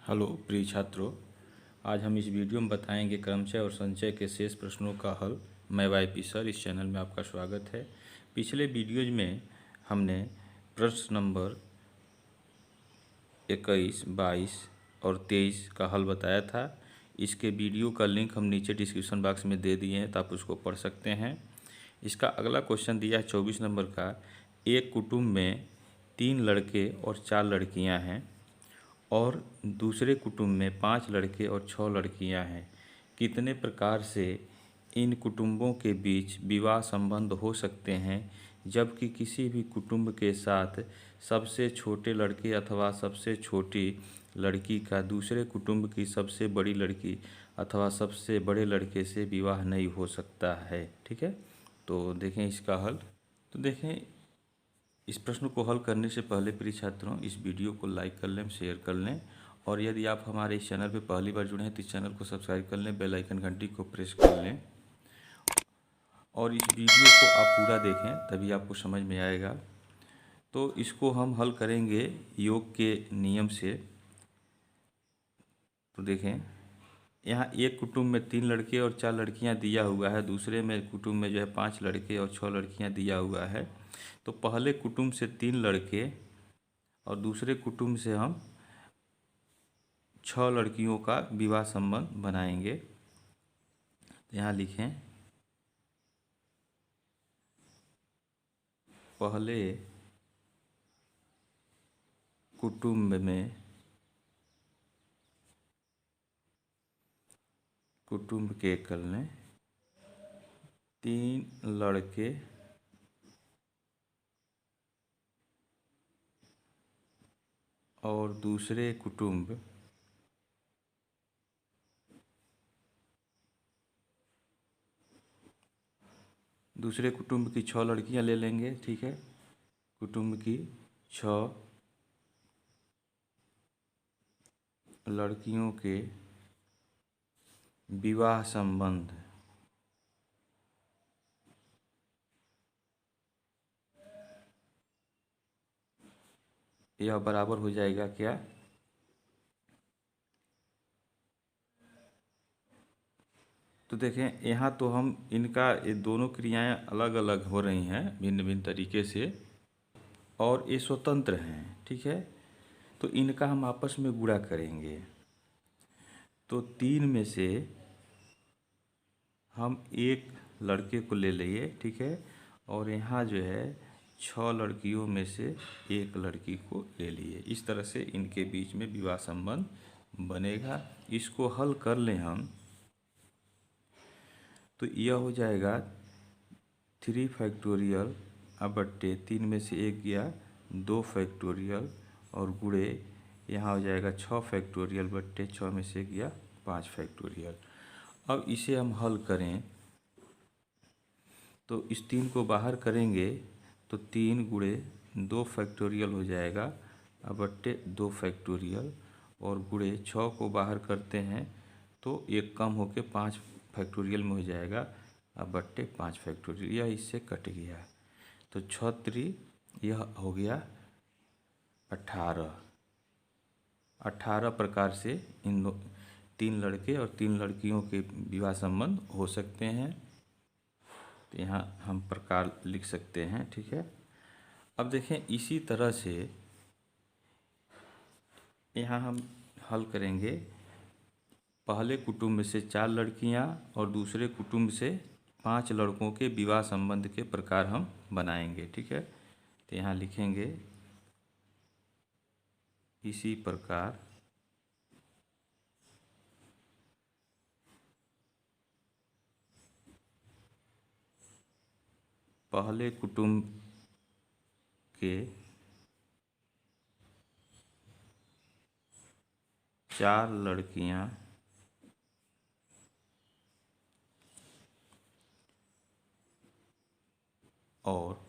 Hello प्रिय छात्रों, आज हम इस वीडियो में बताएंगे क्रमचय और संचय के शेष प्रश्नों का हल। मैं वाईपी सर, इस चैनल में आपका स्वागत है। पिछले वीडियोज में हमने प्रश्न नंबर 21, 22 और 23 का हल बताया था। इसके वीडियो का लिंक हम नीचे डिस्क्रिप्शन बॉक्स में दे दिए हैं, तो आप उसको पढ़ सकते हैं। इसका अगला क्वेश्चन दिया है 24 नंबर का। एक कुटुंब में 3 लड़के और 4 लड़कियां हैं और दूसरे कुटुंब में 5 लड़के और 6 लड़कियां हैं। कितने प्रकार से इन कुटुंबों के बीच विवाह संबंध हो सकते हैं, जबकि किसी भी कुटुंब के साथ सबसे छोटे लड़के अथवा सबसे छोटी लड़की का दूसरे कुटुंब की सबसे बड़ी लड़की अथवा सबसे बड़े लड़के से विवाह नहीं हो सकता है। ठीक है, तो देखें इसका हल। तो देखें, इस प्रश्न को हल करने से पहले प्रिय छात्रों, इस वीडियो को लाइक कर लें, शेयर कर लें, और यदि आप हमारे इस चैनल पर पहली बार जुड़े हैं तो इस चैनल को सब्सक्राइब कर लें, बेल आइकन घंटी को प्रेस कर लें, और इस वीडियो को आप पूरा देखें, तभी आपको समझ में आएगा। तो इसको हम हल करेंगे योग के नियम से। तो देखें, यहाँ एक कुटुंब में 3 लड़के और 4 लड़कियाँ दिया हुआ है, दूसरे में कुटुंब में जो है 5 लड़के और 6 लड़कियाँ दिया हुआ है। तो पहले कुटुंब से 3 लड़के और दूसरे कुटुंब से हम 6 लड़कियों का विवाह संबंध बनाएंगे। तो यहाँ लिखें, पहले कुटुंब में कुटुंब के कर लें 3 लड़के और दूसरे कुटुंब की 6 लड़कियां ले लेंगे। ठीक है, कुटुंब की 6 लड़कियों के विवाह संबंध यह बराबर हो जाएगा क्या? तो देखें, यहाँ तो हम इनका ये दोनों क्रियाएं अलग अलग हो रही हैं भिन्न भिन्न तरीके से, और ये स्वतंत्र हैं। ठीक है, तो इनका हम आपस में गुणा करेंगे। तो 3 में से हम एक लड़के को ले लिए, ठीक है, और यहाँ जो है 6 लड़कियों में से एक लड़की को ले लिए। इस तरह से इनके बीच में विवाह संबंध बनेगा। इसको हल कर लें हम, तो यह हो जाएगा 3 फैक्टोरियल बट्टे 3 में से एक गया 2 फैक्टोरियल, और गुणे यहाँ हो जाएगा 6 फैक्टोरियल बट्टे 6 में से गया 5 फैक्टोरियल। अब इसे हम हल करें तो इस 3 को बाहर करेंगे तो 3 गुणे 2 फैक्टोरियल हो जाएगा बट्टे 2 फैक्टोरियल, और गुणे 6 को बाहर करते हैं तो एक कम होके 5 फैक्टोरियल में हो जाएगा बट्टे 5 फैक्टोरियल। यह इससे कट गया, तो 6 यह हो गया 18 प्रकार से इन 3 लड़के और 3 लड़कियों के विवाह संबंध हो सकते हैं। तो यहाँ हम प्रकार लिख सकते हैं। ठीक है, अब देखें, इसी तरह से यहाँ हम हल करेंगे। पहले कुटुंब से 4 लड़कियाँ और दूसरे कुटुंब से 5 लड़कों के विवाह संबंध के प्रकार हम बनाएंगे। ठीक है, तो यहाँ लिखेंगे, इसी प्रकार पहले कुटुंब के 4 लड़कियां और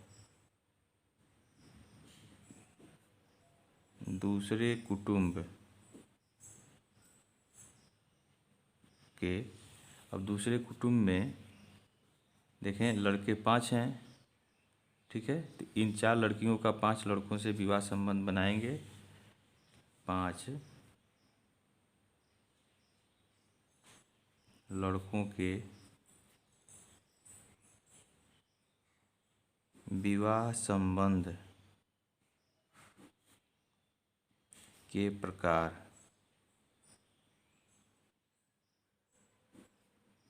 दूसरे कुटुंब के, अब दूसरे कुटुंब में देखें लड़के 5 हैं। ठीक है, तो इन 4 लड़कियों का 5 लड़कों से विवाह संबंध बनाएंगे। 5 लड़कों के विवाह संबंध के प्रकार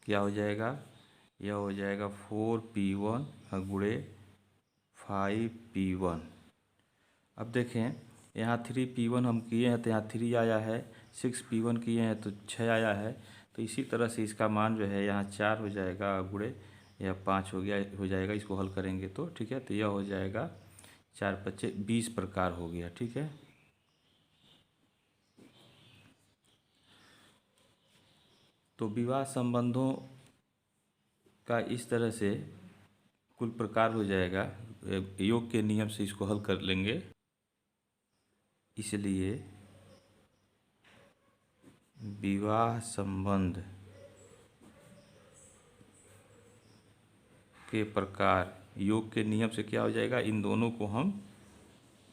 क्या हो जाएगा, यह हो जाएगा 4p1 गुणे 5p1। अब देखें यहाँ 3p1 हम किए हैं तो यहाँ 3 आया है, 6p1 किए हैं तो 6 आया है। तो इसी तरह से इसका मान जो है यहाँ 4 हो जाएगा गुणे यह 5 हो जाएगा। इसको हल करेंगे तो ठीक है, तो यह हो जाएगा 4 5 20 प्रकार हो गया। ठीक है, तो विवाह संबंधों का इस तरह से कुल प्रकार हो जाएगा। योग के नियम से इसको हल कर लेंगे। इसलिए विवाह संबंध के प्रकार योग के नियम से क्या हो जाएगा, इन दोनों को हम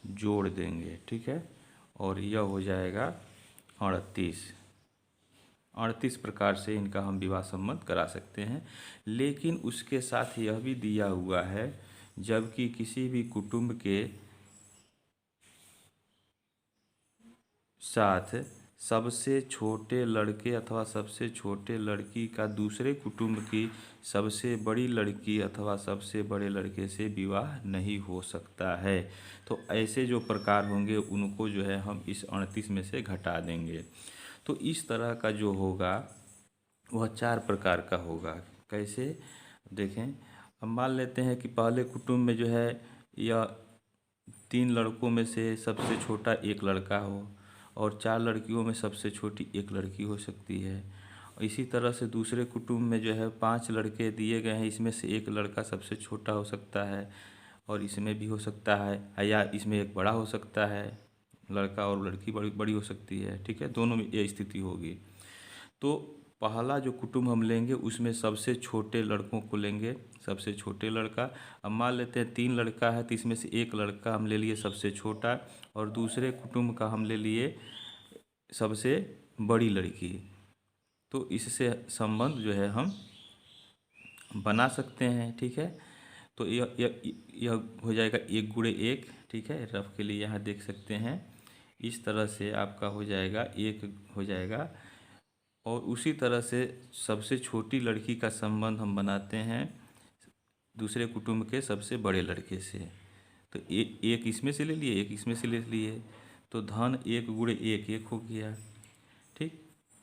जोड़ देंगे। ठीक है, और यह हो जाएगा 38 प्रकार से इनका हम विवाह संबंध करा सकते हैं। लेकिन उसके साथ यह भी दिया हुआ है, जबकि किसी भी कुटुंब के साथ सबसे छोटे लड़के अथवा सबसे छोटे लड़की का दूसरे कुटुंब की सबसे बड़ी लड़की अथवा सबसे बड़े लड़के से विवाह नहीं हो सकता है। तो ऐसे जो प्रकार होंगे उनको जो है हम इस 38 में से घटा देंगे। तो इस तरह का जो होगा वह 4 प्रकार का होगा। कैसे देखें, अब मान लेते हैं कि पहले कुटुंब में जो है यह 3 लड़कों में से सबसे छोटा एक लड़का हो और 4 लड़कियों में सबसे छोटी एक लड़की हो सकती है। इसी तरह से दूसरे कुटुंब में जो है 5 लड़के दिए गए हैं, इसमें से एक लड़का सबसे छोटा हो सकता है और इसमें भी हो सकता है, या इसमें एक बड़ा हो सकता है, लड़का और लड़की बड़ी बड़ी हो सकती है। ठीक है, दोनों में ये स्थिति होगी। तो पहला जो कुटुंब हम लेंगे उसमें सबसे छोटे लड़कों को लेंगे, सबसे छोटे लड़का। अब मान लेते हैं 3 लड़का है तो इसमें से एक लड़का हम ले लिए सबसे छोटा और दूसरे कुटुंब का हम ले लिए सबसे बड़ी लड़की। तो इससे संबंध जो है हम बना सकते हैं। ठीक है, तो यह हो जाएगा 1 गुणे 1। ठीक है, रफ के लिए यहाँ देख सकते हैं, इस तरह से आपका हो जाएगा 1 हो जाएगा। और उसी तरह से सबसे छोटी लड़की का संबंध हम बनाते हैं दूसरे कुटुंब के सबसे बड़े लड़के से। तो एक इसमें से ले लिए, एक इसमें से ले लिए, तो धन 1 गुणे 1 1 हो गया। ठीक,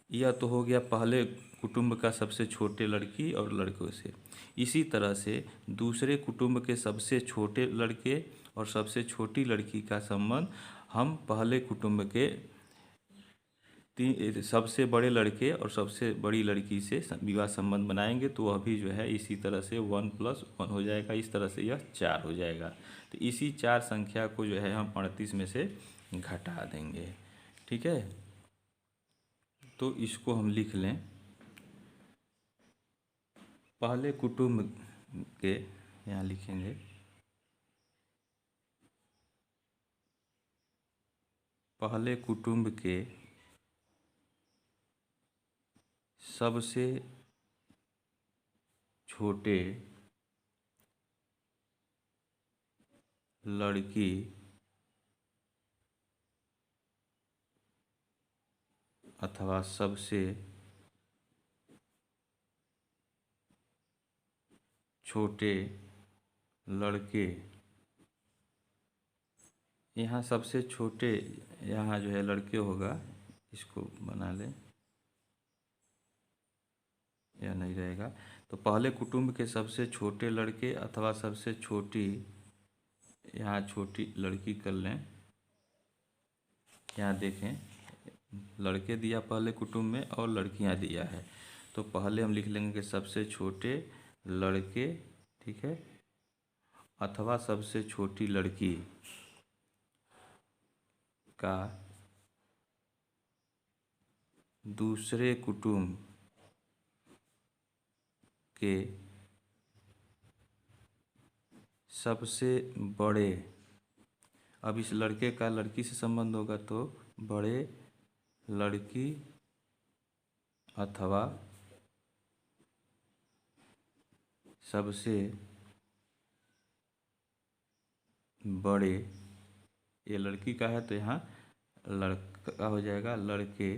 यह तो हो गया पहले कुटुंब का सबसे छोटे लड़की और लड़कों से। इसी तरह से दूसरे कुटुंब के सबसे छोटे लड़के और सबसे छोटी लड़की का संबंध हम पहले कुटुंब के सबसे बड़े लड़के और सबसे बड़ी लड़की से विवाह संबंध बनाएंगे, तो वह भी जो है इसी तरह से 1 + 1 हो जाएगा। इस तरह से यह 4 हो जाएगा। तो इसी 4 संख्या को जो है हम 38 में से घटा देंगे। ठीक है, तो इसको हम लिख लें, पहले कुटुंब के, यहाँ लिखेंगे पहले कुटुंब के सबसे छोटे लड़की अथवा सबसे छोटे लड़के, यहाँ सबसे छोटे यहाँ जो है लड़के होगा, इसको बना लें, यह नहीं रहेगा। तो पहले कुटुंब के सबसे छोटे लड़के अथवा सबसे छोटी, यहाँ छोटी लड़की कर लें। यहाँ देखें, लड़के दिया पहले कुटुंब में और लड़कियाँ दिया है, तो पहले हम लिख लेंगे कि सबसे छोटे लड़के, ठीक है, अथवा सबसे छोटी लड़की का दूसरे कुटुंब के सबसे बड़े, अब इस लड़के का लड़की से संबंध होगा तो बड़े लड़की अथवा सबसे बड़े, ये लड़की का है तो यहाँ लड़का हो जाएगा, लड़के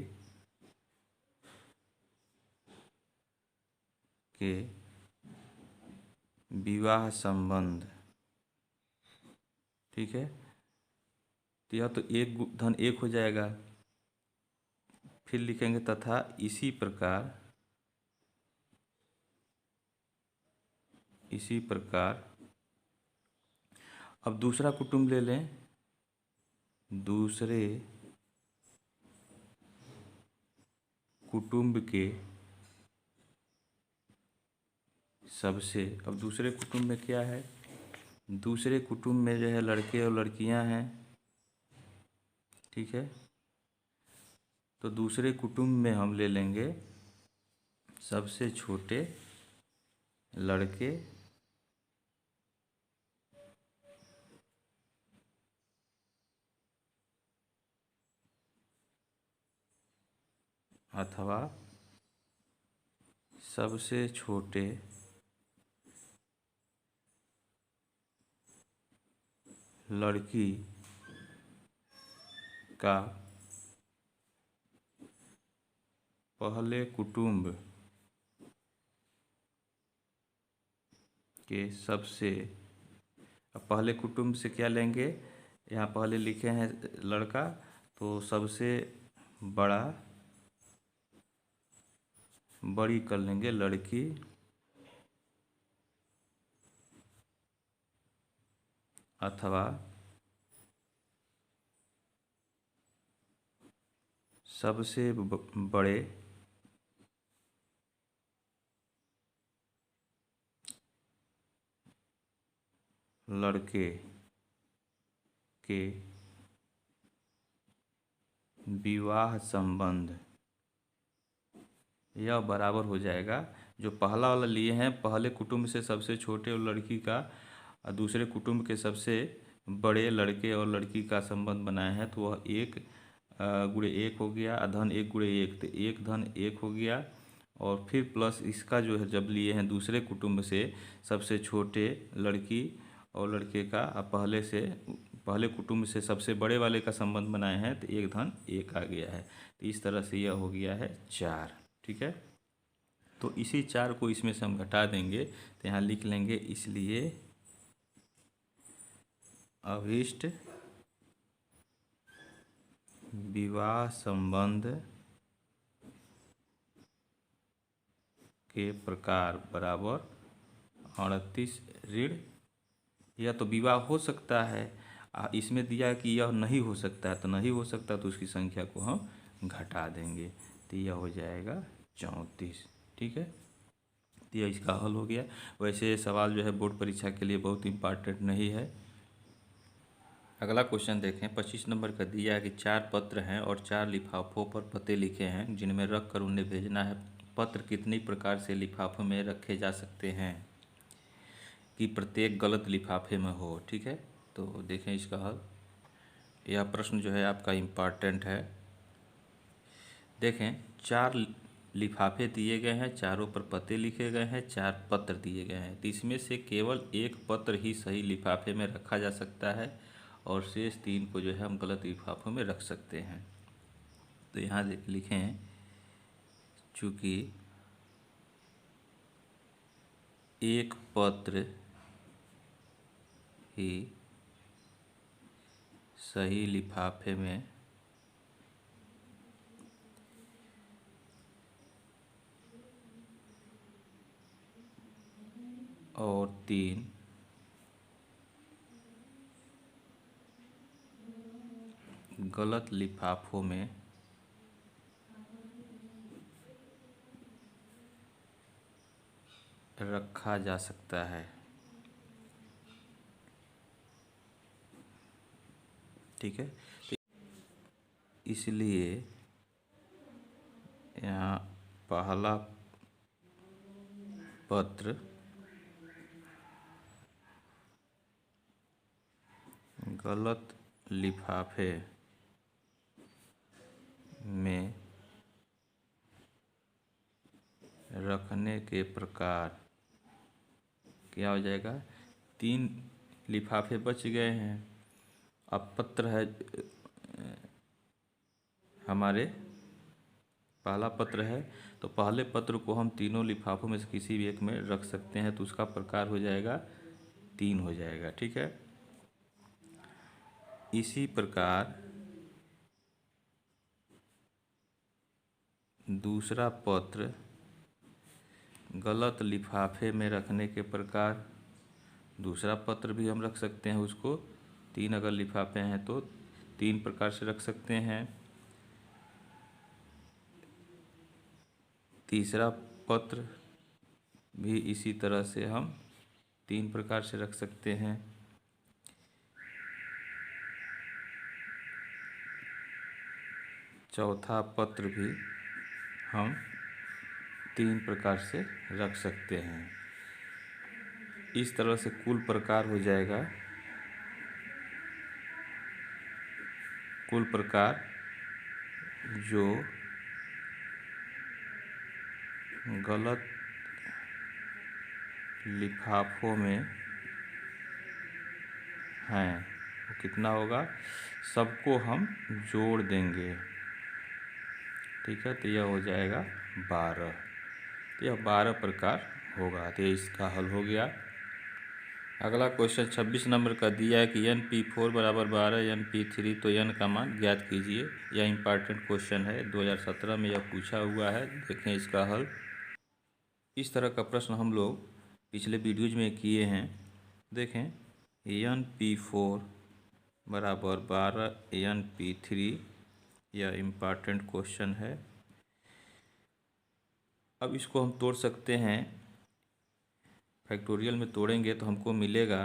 के विवाह संबंध। ठीक है, तो यह तो एक धन एक हो जाएगा। फिर लिखेंगे तथा इसी प्रकार अब दूसरा कुटुंब ले लें। दूसरे कुटुंब के सबसे, अब दूसरे कुटुंब में क्या है, दूसरे कुटुंब में जो है लड़के और लड़कियां हैं। ठीक है, तो दूसरे कुटुंब में हम ले लेंगे सबसे छोटे लड़के अथवा सबसे छोटे लड़की का पहले कुटुंब के सबसे, अब पहले कुटुंब से क्या लेंगे, यहाँ पहले लिखे हैं लड़का, तो सबसे बड़ी कर लेंगे लड़की अथवा सबसे बड़े लड़के के विवाह संबंध। यह बराबर हो जाएगा, जो पहला वाला लिए हैं पहले कुटुंब से सबसे छोटे और लड़की का, और दूसरे कुटुंब के सबसे बड़े लड़के और लड़की का संबंध बनाए हैं, तो वह एक गुणे एक हो गया, धन एक गुणे एक, तो एक धन एक हो गया। और फिर प्लस इसका जो है जब लिए हैं दूसरे कुटुंब से सबसे छोटे लड़की और लड़के का, पहले कुटुंब से सबसे बड़े वाले का संबंध बनाए हैं, तो एक धन एक आ गया है। तो इस तरह से यह हो गया है 4। ठीक है, तो इसी 4 को इसमें से हम घटा देंगे, तो यहाँ लिख लेंगे इसलिए अभीष्ट विवाह संबंध के प्रकार बराबर 38 ऋण। यह तो विवाह हो सकता है, इसमें दिया कि यह नहीं हो सकता है, तो नहीं हो सकता तो उसकी संख्या को हम घटा देंगे, तो यह हो जाएगा 34। ठीक है, तो यह इसका हल हो गया। वैसे ये सवाल जो है बोर्ड परीक्षा के लिए बहुत इम्पॉर्टेंट नहीं है। अगला क्वेश्चन देखें, 25 नंबर का दिया है कि 4 पत्र हैं और 4 लिफाफों पर पते लिखे हैं जिनमें रख कर उन्हें भेजना है। पत्र कितनी प्रकार से लिफाफों में रखे जा सकते हैं कि प्रत्येक गलत लिफाफे में हो। ठीक है, तो देखें इसका हल। यह प्रश्न जो है आपका इम्पॉर्टेंट है। देखें, 4 लिफाफे दिए गए हैं, चारों पर पते लिखे गए हैं, 4 पत्र दिए गए हैं, तो इसमें से केवल एक पत्र ही सही लिफाफे में रखा जा सकता है और शेष 3 को जो है हम गलत लिफाफों में रख सकते हैं। तो यहाँ लिखें, चूँकि एक पत्र ही सही लिफाफे में और 3 गलत लिफाफों में रखा जा सकता है। ठीक है, तो इसलिए यहाँ पहला पत्र गलत लिफाफे में रखने के प्रकार क्या हो जाएगा, 3 लिफाफे बच गए हैं। अब पत्र है हमारे, पहला पत्र है, तो पहले पत्र को हम तीनों लिफाफों में से किसी भी एक में रख सकते हैं, तो उसका प्रकार हो जाएगा 3 हो जाएगा। ठीक है, इसी प्रकार दूसरा पत्र गलत लिफाफे में रखने के प्रकार, दूसरा पत्र भी हम रख सकते हैं उसको, 3 अगर लिफाफे हैं तो 3 प्रकार से रख सकते हैं। तीसरा पत्र भी इसी तरह से हम 3 प्रकार से रख सकते हैं। चौथा पत्र भी हम 3 प्रकार से रख सकते हैं। इस तरह से कुल प्रकार हो जाएगा, कुल प्रकार जो गलत लिफाफों में हैं वो कितना होगा, सबको हम जोड़ देंगे। ठीक है, तो यह हो जाएगा 12। तो यह 12 प्रकार होगा। तो इसका हल हो गया। अगला क्वेश्चन 26 नंबर का दिया है कि NP4 बराबर 12 NP3, तो n का मान ज्ञात कीजिए। यह इम्पॉर्टेंट क्वेश्चन है, 2017 में यह पूछा हुआ है। देखें इसका हल। इस तरह का प्रश्न हम लोग पिछले वीडियोज में किए हैं। देखें, NP4 बराबर 12 NP3, यह इम्पॉर्टेंट क्वेश्चन है। अब इसको हम तोड़ सकते हैं, फैक्टोरियल में तोड़ेंगे तो हमको मिलेगा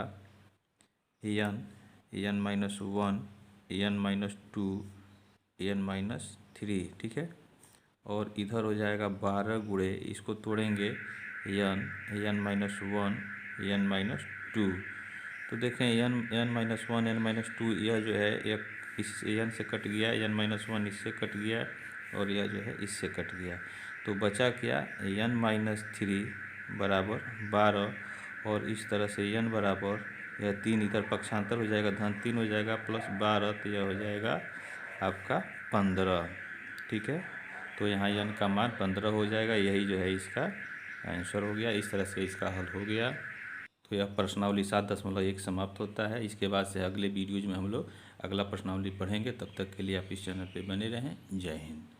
n-1 n-2 n-3। ठीक है, और इधर हो जाएगा 12 गुणे, इसको तोड़ेंगे n-1 n-2। तो देखें n-1 n-2, यह जो है एक इस n से कट गया, n-1 इससे कट गया और यह जो है इससे कट गया। तो बचा क्या, n-3 बराबर 12, और इस तरह से n बराबर यह 3, इधर पक्षांतर हो जाएगा, -3 हो जाएगा, प्लस 12, तो यह हो जाएगा आपका 15। ठीक है, तो यहाँ n का मान 15 हो जाएगा। यही जो है इसका आंसर हो गया। इस तरह से इसका हल हो गया। तो यह प्रश्नावली 7.1 समाप्त होता है। इसके बाद से अगले वीडियोज में हम लोग अगला प्रश्नावली पढ़ेंगे। तब तक के लिए आप इस चैनल पे बने रहें। जय हिंद।